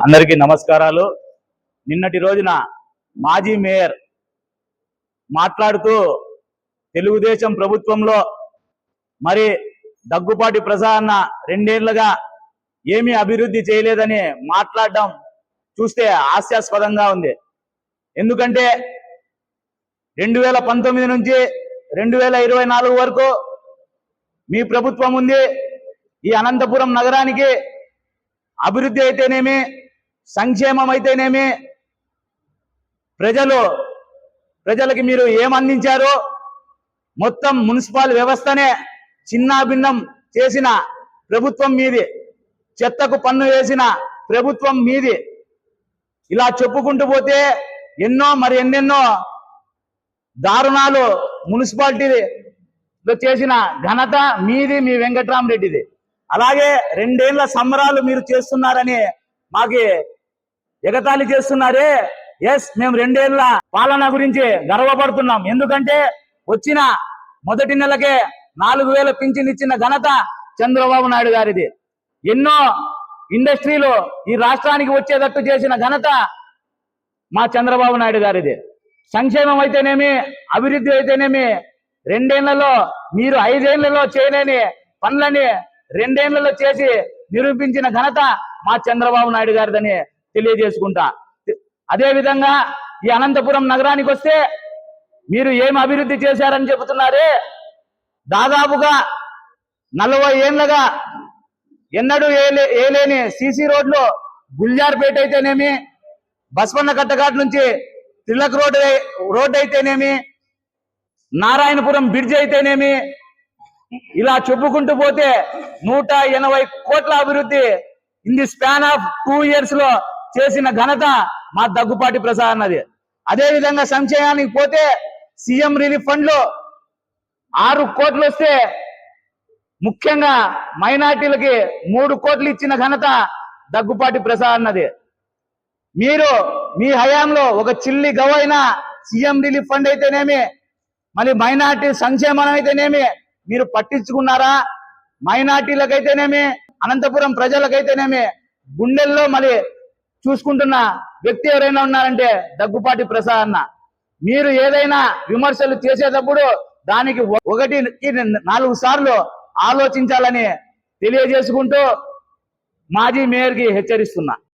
అందరికీ నమస్కారాలు। నిన్నటి రోజున మాజీ మేయర్ మాట్లాడుతూ తెలుగుదేశం ప్రభుత్వంలో మరి దగ్గుపాటి ప్రసాద్ అన్న రెండేళ్లుగా ఏమీ అభివృద్ధి చేయలేదని మాట్లాడడం చూస్తే హాస్యాస్పదంగా ఉంది। ఎందుకంటే 2019 నుంచి 2024 వరకు మీ ప్రభుత్వం ఉంది। ఈ అనంతపురం నగరానికి అభివృద్ధి అయితేనేమి సంక్షేమం అయితేనేమి ప్రజలకి మీరు ఏమందించారో మొత్తం మున్సిపల్ వ్యవస్థనే చిన్నాభిన్నం చేసిన ప్రభుత్వం మీది, చెత్తకు పన్ను వేసిన ప్రభుత్వం మీది। ఇలా చెప్పుకుంటూ పోతే ఎన్నెన్నో దారుణాలు మున్సిపాలిటీలో చేసిన ఘనత మీది, మీ వెంకట్రామరెడ్డిది। అలాగే 2 ఏళ్ల సంబరాలు మీరు చేస్తున్నారని మాకి ఎగతాళి చేస్తున్నారే। ఎస్, మేము 2 ఏళ్ల పాలన గురించి గర్వపడుతున్నాం। ఎందుకంటే వచ్చిన మొదటి నెలకే 4000 పింఛన్ ఇచ్చిన ఘనత చంద్రబాబు నాయుడు గారిది। ఎన్నో ఇండస్ట్రీలు ఈ రాష్ట్రానికి వచ్చేటట్టు చేసిన ఘనత మా చంద్రబాబు నాయుడు గారిది। సంక్షేమం అయితేనేమి అభివృద్ధి అయితేనేమి 2 ఏళ్లలో మీరు 5 ఏళ్లలో చేయలేని పనులని 2 ఏళ్లలో చేసి నిరూపించిన ఘనత మా చంద్రబాబు నాయుడు గారిదని తెలియజేసుకుంటా। అదే విధంగా ఈ అనంతపురం నగరానికి వస్తే మీరు ఏం అభివృద్ధి చేశారని చెబుతున్నారే। దాదాపుగా 40 ఏళ్లుగా ఎన్నడూ ఏలేని సీసీ రోడ్లు గుల్జార్పేట అయితేనేమి, బస్వన్న కట్టఘాట్ నుంచి తిలక్ రోడ్ అయితేనేమి, నారాయణపురం బ్రిడ్జ్ అయితేనేమి, ఇలా చెప్పుకుంటూ పోతే 180 కోట్ల అభివృద్ధి in the span of 2 years లో చేసిన ఘనత మా దగ్గుపాటి ప్రసాద్ అన్నది। అదే విధంగా సంక్షేమానికి పోతే సీఎం రిలీఫ్ ఫండ్ లో 6 కోట్లు వస్తే ముఖ్యంగా మైనార్టీలకి 3 కోట్లు ఇచ్చిన ఘనత దగ్గుపాటి ప్రసాద్ అన్నది। మీరు మీ హయాంలో ఒక చిల్లి గవైన సీఎం రిలీఫ్ ఫండ్ అయితేనేమి, మళ్ళీ మైనార్టీ సంక్షేమం అయితేనేమి మీరు పట్టించుకున్నారా? మైనార్టీలకైతేనేమి అనంతపురం ప్రజలకైతేనేమి గుండెల్లో మళ్ళీ చూసుకుంటున్న వ్యక్తి ఎవరైనా ఉన్నారంటే దగ్గుపాటి ప్రసాద్ అన్న। మీరు ఏదైనా విమర్శలు చేసేటప్పుడు దానికి 1-4 సార్లు ఆలోచించాలని తెలియజేసుకుంటూ మాజీ మేయర్కి హెచ్చరిస్తున్నా।